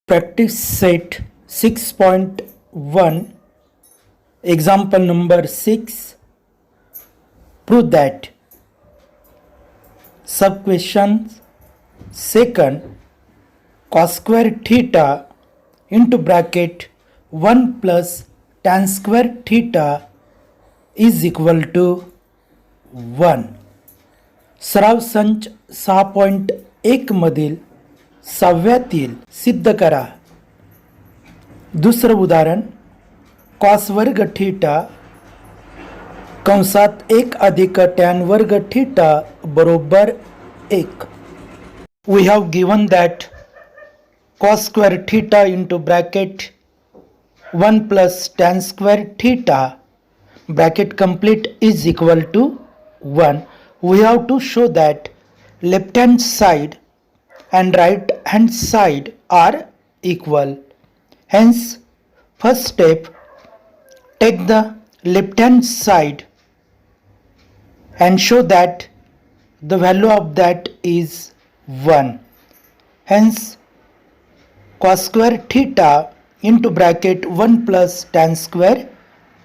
Practice set 6.1, example number 6. Prove that sub question second cos square theta into bracket 1 plus tan square theta is equal to 1. सराव संच 6.1 मधील 6व्यातील सिद्ध करा. दुसरं उदाहरण कॉस वर्ग थीटा कंसात 1 अधिक टॅन वर्ग थीटा बरोबर 1. We have given that cos square theta into bracket 1 plus tan square theta bracket complete is equal to 1. We have to show that left hand side and right hand side are equal. Hence, first step, take the left hand side and show that the value of that is 1. Hence, cos square theta into bracket 1 plus tan square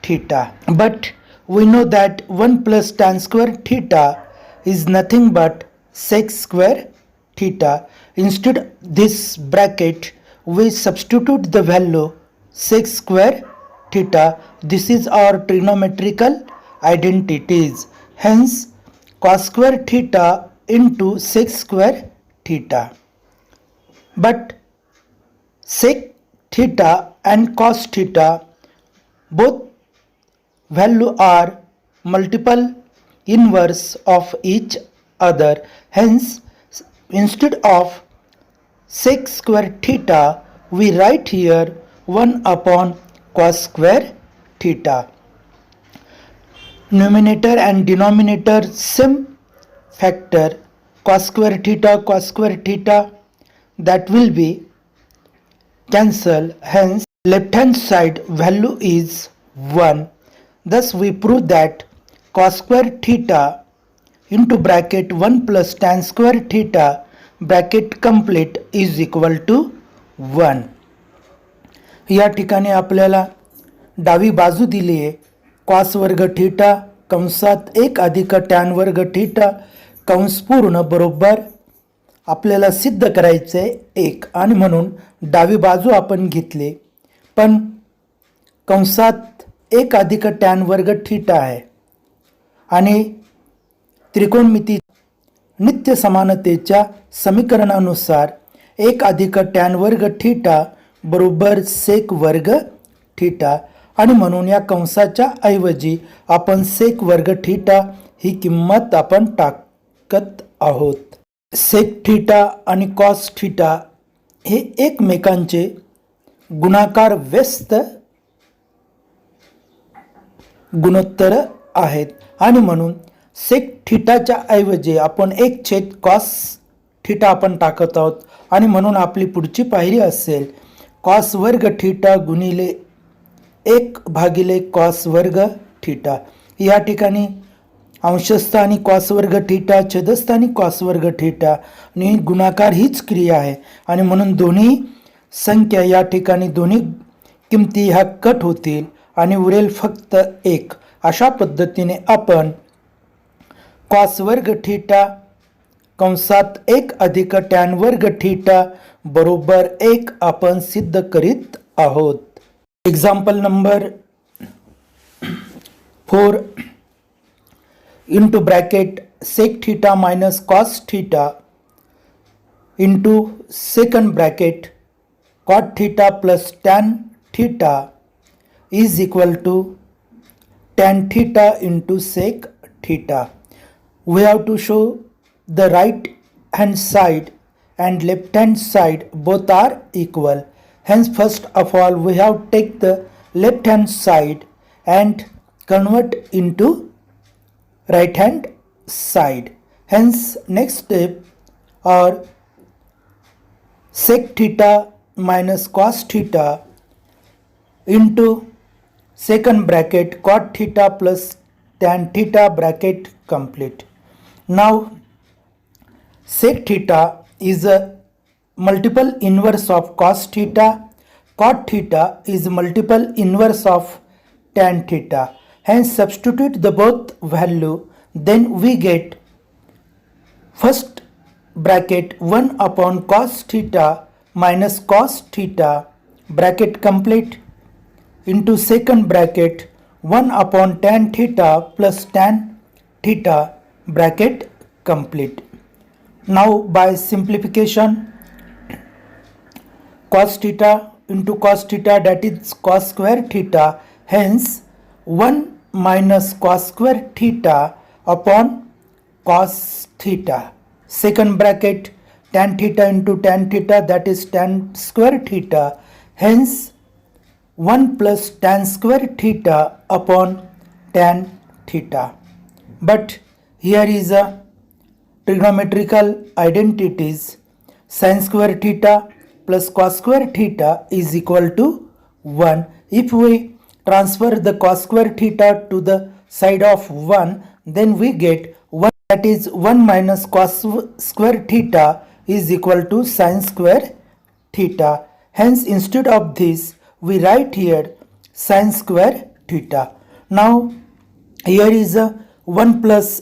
theta. But we know that 1 plus tan square theta is nothing but sec square theta. Instead this bracket we substitute the value sec square theta. This is our trigonometrical identities. Hence cos square theta into sec square theta. But sec theta and cos theta both value are multiple inverse of each other. Hence, instead of sec square theta, we write here 1 upon cos square theta. Numerator and denominator same factor, cos square theta, that will be cancelled. Hence, left hand side value is 1. Thus, we prove that cos square theta into bracket 1 plus tan square theta bracket complete is equal to 1. या ठिकाणी आपल्याला डावी बाजू दिली आहे. Cos वर्ग theta कंसात 1 अधिक टॅन वर्ग थीटा कंस पूर्ण बरोबर आपल्याला सिद्ध करायचं आहे 1, आणि म्हणून डावी बाजू आपण घेतली. पण कंसात 1 अधिक टॅन वर्ग थीटा आहे आणि त्रिकोणमिती नित्य समानतेच्या समीकरणानुसार 1 अधिक टॅन वर्ग थीटा बरोबर सेक वर्ग थीटा, आणि म्हणून या कंसाच्या ऐवजी आपण सेक वर्ग थीटा ही किंमत आपण टाकत आहोत. सेक थीटा आणि कॉस थीटा हे एकमेकांचे गुणाकार व्यस्त गुणोत्तर आहेत, आणि म्हणून सेक थीटाच्या ऐवजी आपण 1 कॉस थीटा आपण टाकत आहोत, आणि म्हणून आपली पुढची पायरी असेल कॉस वर्ग थीटा गुणिले 1 भागिले कॉस वर्ग थीटा. या ठिकाणी अंशस्थानी कॉस वर्ग थीटा, छेदस्थानी कॉस वर्ग थीटा आणि गुणाकार हीच क्रिया आहे, आणि म्हणून दोन्ही संख्या या ठिकाणी दोन्ही किमती ह्या कट होतील आणि उरेल फक्त 1. अशा पद्धतीने आपण कॉस वर्ग थीटा कंसात 1 अधिक टॅन वर्ग थीटा बरोबर 1 आपण सिद्ध करीत आहोत. Example number 4 into bracket sec theta minus cos theta into second bracket cot theta plus tan theta is equal to tan theta into sec theta. We have to show the right hand side and left hand side both are equal. Hence, first of all we have to take the left hand side and convert into right hand side. Hence, next step or sec theta minus cos theta into second bracket cot theta plus tan theta bracket complete. Now sec theta is a multiple inverse of cos theta. Cot theta is multiple inverse of tan theta. Hence substitute the both value, then we get first bracket 1 upon cos theta minus cos theta bracket complete into second bracket 1 upon tan theta plus tan theta bracket complete. Now by simplification, cos theta into cos theta, that is cos square theta, hence 1 minus cos square theta upon cos theta. Second bracket tan theta into tan theta, that is tan square theta, hence 1 plus tan square theta upon tan theta. But here is a trigonometrical identities. Sin square theta plus cos square theta is equal to 1. If we transfer the cos square theta to the side of 1, then we get 1, that is 1 minus cos square theta is equal to sin square theta. Hence instead of this we write here sin square theta. Now here is a 1 plus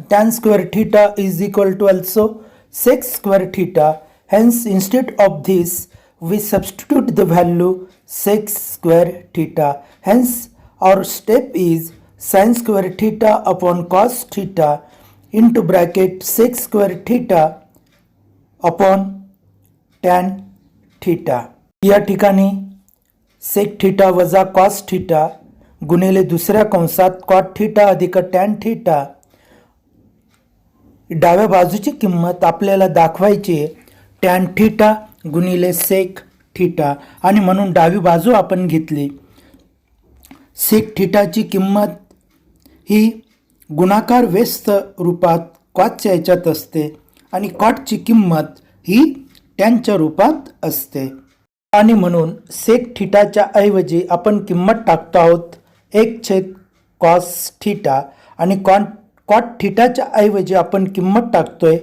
tan square theta is equal to also sec square theta. Hence instead of this we substitute the value sec square theta. Hence our step is sin square theta upon cos theta into bracket sec square theta upon tan theta. या ठिकाणी sec theta वजा cos theta गुणिले दुसऱ्या कंसात cot theta अधिक tan theta, डाव्या बाजूची किंमत आपल्याला दाखवायची आहे टॅन थीटा गुणिले सेक थीटा, आणि म्हणून डावी बाजू आपण घेतली. सेक थीटाची किंमत ही गुणाकार व्यस्त रूपात कॉटच्या याच्यात असते आणि कॉटची किंमत ही टॅनच्या रूपात असते, आणि म्हणून सेक थीटाच्या ऐवजी आपण किंमत टाकतो आहोत 1 कॉस थीटा, आणि कॉट थीटाच्या ऐवजी आपण किंमत टाकतोय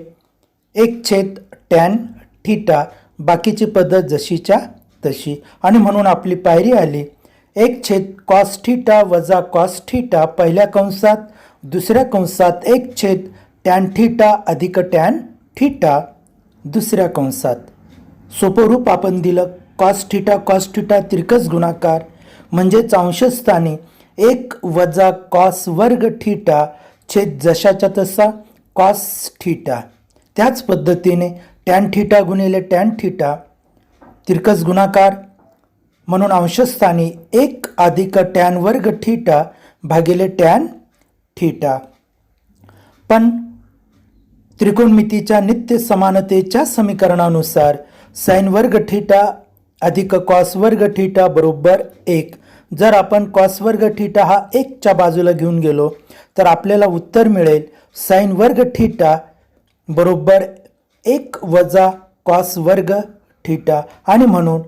1 टॅन थीटा. बाकीची पद्धत जशीच्या तशी, आणि म्हणून आपली पायरी आली 1 कॉस थीटा वजा कॉस थीटा पहिल्या कंसात, दुसऱ्या कंसात 1 टॅन थीटा अधिक टॅन थीटा दुसऱ्या कंसात. सोपं रूप आपण दिलं कॉस थीटा तिरकस गुणाकार म्हणजेच अंशस्थानी 1 वजा कॉस वर्ग थीटा छेद जशाच्या तसा कॉस थीटा. त्याच पद्धतीने टॅन थीटा गुणिले टॅन थीटा तिरकस गुणाकार म्हणून अंशस्थानी 1 अधिक टॅन वर्ग थीटा भागिले टॅन थीटा. पण त्रिकोणमितीच्या नित्य समानतेच्या समीकरणानुसार साइन वर्ग थीटा अधिक कॉस वर्ग थीटा बरोबर 1. जर आपण कॉस वर्ग थीटा हा 1च्या बाजूला घेऊन गेलो तर आपल्याला उत्तर मिळेल साइन वर्ग थीटा बरोबर 1 वजा कॉस वर्ग थीटा, आणि म्हणून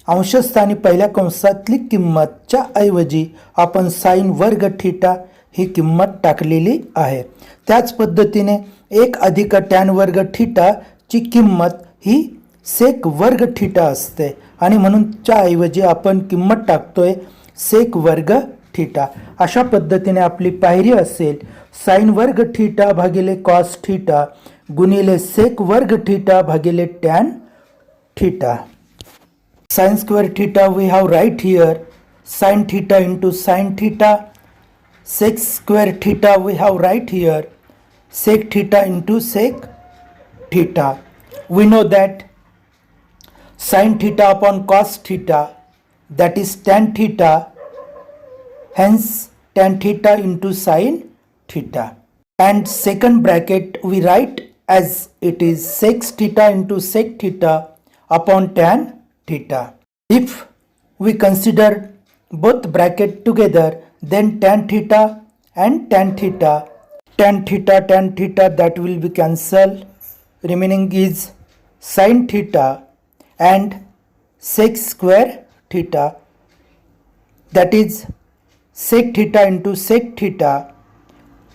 अंशस्थानी पहिल्या कंसातली किंमतच्या ऐवजी आपण साइन वर्ग थीटा ही किंमत टाकलेली आहे. त्याच पद्धतीने 1 अधिक टॅन वर्ग थीटा ची किंमत ही सेक वर्ग थीटा असते, आणि म्हणून च्या ऐवजी आपण किंमत टाकतोय सेक वर्ग थीटा. अशा पद्धतीने आपली पायरी असेल साइन वर्ग थीटा भागिले कॉस थीटा गुणिले सेक वर्ग थीटा भागिले tan theta. Sine square theta we have right here sine theta into sine theta. Sec square theta we have right here sec theta into sec theta. We know that sin theta upon cos theta, that is tan theta, hence tan theta into sin theta, and second bracket we write as it is sec theta into sec theta upon tan theta. If we consider both bracket together, then tan theta and tan theta, tan theta that will be cancelled, remaining is sin theta and sec square theta, that is sec theta into sec theta.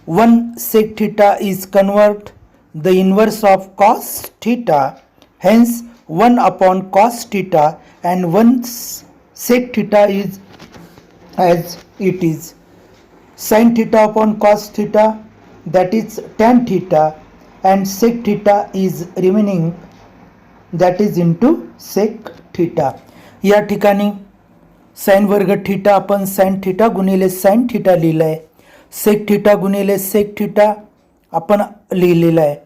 One sec theta is convert the inverse of cos theta, hence 1 upon cos theta and 1 sec theta is as it is. Sin theta upon cos theta, that is tan theta, and sec theta is remaining, that is into sec theta. या ठिकाणी sign वर्ग theta आपण sine theta गुणिले sine theta लिहिलाय, sec theta गुणिले sec theta आपण लिहिलेला आहे.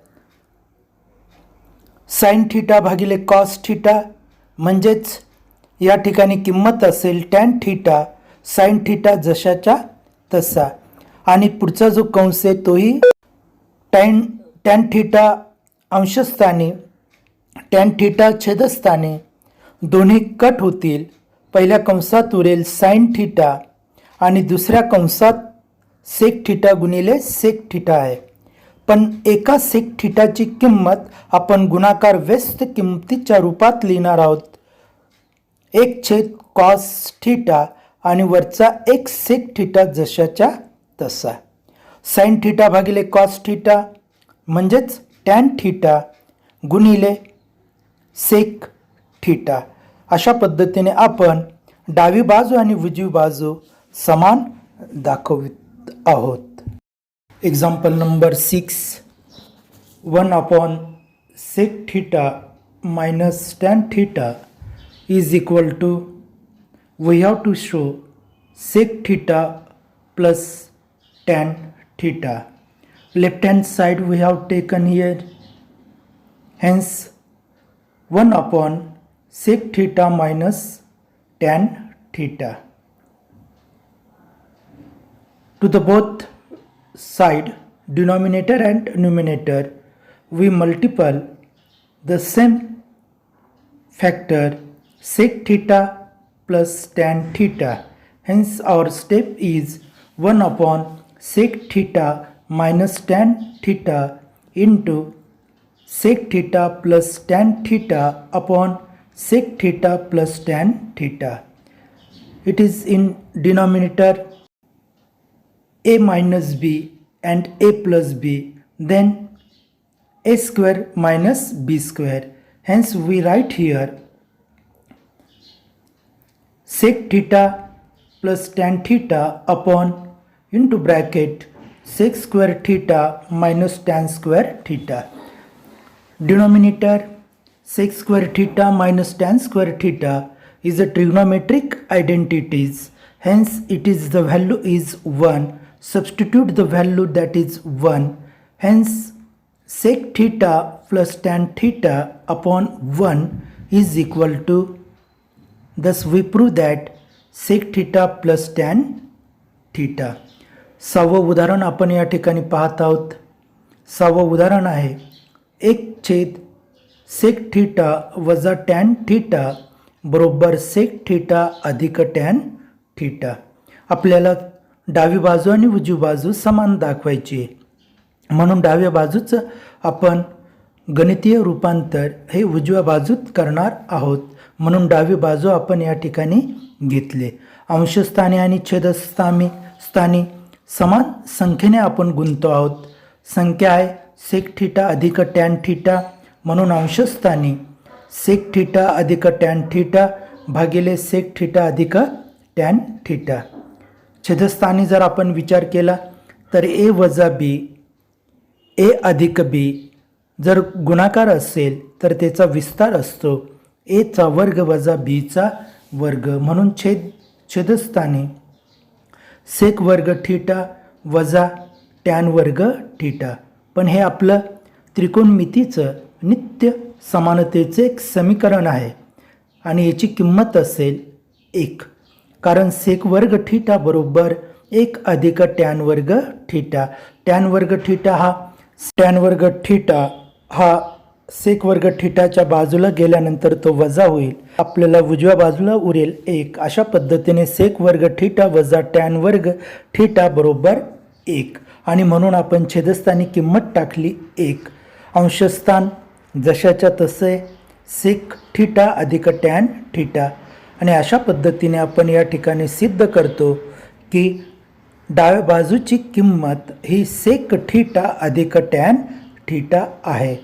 Sine theta भागिले कॉस थीटा म्हणजेच या ठिकाणी किंमत असेल टॅन थीटा साइन थीटा जशाच्या तसा. आणि पुढचा जो कंस आहे तोही टॅन थीटा अंशस्थानी टॅन थीटा छेदस्थानी दोन्ही कट होतील. पहिल्या कंसात उरेल साइन थीटा आणि दुसऱ्या कंसात सेक थीटा गुणिले सेक थीटा आहे. पण एका सेक थीटाची किंमत आपण गुणाकार व्यस्त किंमतीच्या रूपात लिहिणार आहोत. 1 कॉस थीटा आणि वरचा 1 सेक थीटा जशाच्या तसा. साइन थीटा भागिले कॉस थीटा म्हणजेच टॅन थीटा गुणिले सेक थीटा. अशा पद्धतीने आपण डावी बाजू आणि उजवी बाजू समान दाखवित आहोत. Example number 6. 1 upon sec theta minus tan theta is equal to, we have to show sec theta plus tan theta. Left hand side we have taken here, hence 1 upon sec theta minus tan theta. To the both side, denominator and numerator, we multiply the same factor sec theta plus tan theta. Hence our step is 1 upon sec theta minus tan theta into sec theta plus tan theta upon sec theta plus tan theta. It is in denominator a minus b and a plus b, then a square minus b square. Hence we write here sec theta plus tan theta upon into bracket sec square theta minus tan square theta. Denominator sec square theta minus tan square theta is a trigonometric identities. Hence it is the value is 1. Substitute the value, that is 1. Hence sec theta plus tan theta upon 1 is equal to, thus we prove that sec theta plus tan theta. 6वं उदाहरण आपण या ठिकाणी पाहत आहोत. 6वं उदाहरण आहे 1 sec theta वजा tan theta बरोबर सेक थीटा अधिक टॅन थीटा. आपल्याला डावी बाजू आणि उजवी बाजू समान दाखवायची आहे, म्हणून डाव्या बाजूचं आपण गणितीय रूपांतर हे उजव्या बाजूत करणार आहोत. म्हणून डावी बाजू आपण या ठिकाणी घेतले. अंशस्थानी आणि छेदस्थानी समान संख्येने आपण गुणतो आहोत. संख्या आहे सेक थीटा अधिक टॅन थीटा, म्हणून अंशस्थानी सेक थीटा अधिक टॅन थीटा भागिले सेक थीटा अधिक टॅन थीटा. छेदस्थानी जर आपण विचार केला तर ए वजा बी, ए अधिक बी जर गुणाकार असेल तर त्याचा विस्तार असतो एचा वर्ग वजा बीचा वर्ग. म्हणून छेदस्थानी सेक वर्ग थीटा वजा टॅन वर्ग थीटा. पण हे आपलं त्रिकोणमितीचं नित्य समानतेचे एक समीकरण आहे आणि याची किंमत असेल 1, कारण सेक वर्ग थीटा बरोबर 1 अधिक टॅन वर्ग थीटा. टॅन वर्ग थीटा हा सेक वर्ग थीटाच्या बाजूला गेल्यानंतर तो वजा होईल. आपल्याला उजव्या बाजूला उरेल 1. अशा पद्धतीने सेक वर्ग थीटा वजा टॅन वर्ग थीटा बरोबर 1 आणि म्हणून आपण छेदस्थानी किंमत टाकली 1. अंशस्थान जशाच्या तसे सेक थीटा अधिक टॅन थीटा. आणि अशा पद्धतीने आपण या ठिकाणी सिद्ध करतो की डाव्या बाजूची किंमत ही सेक थीटा अधिक टॅन थीटा आहे.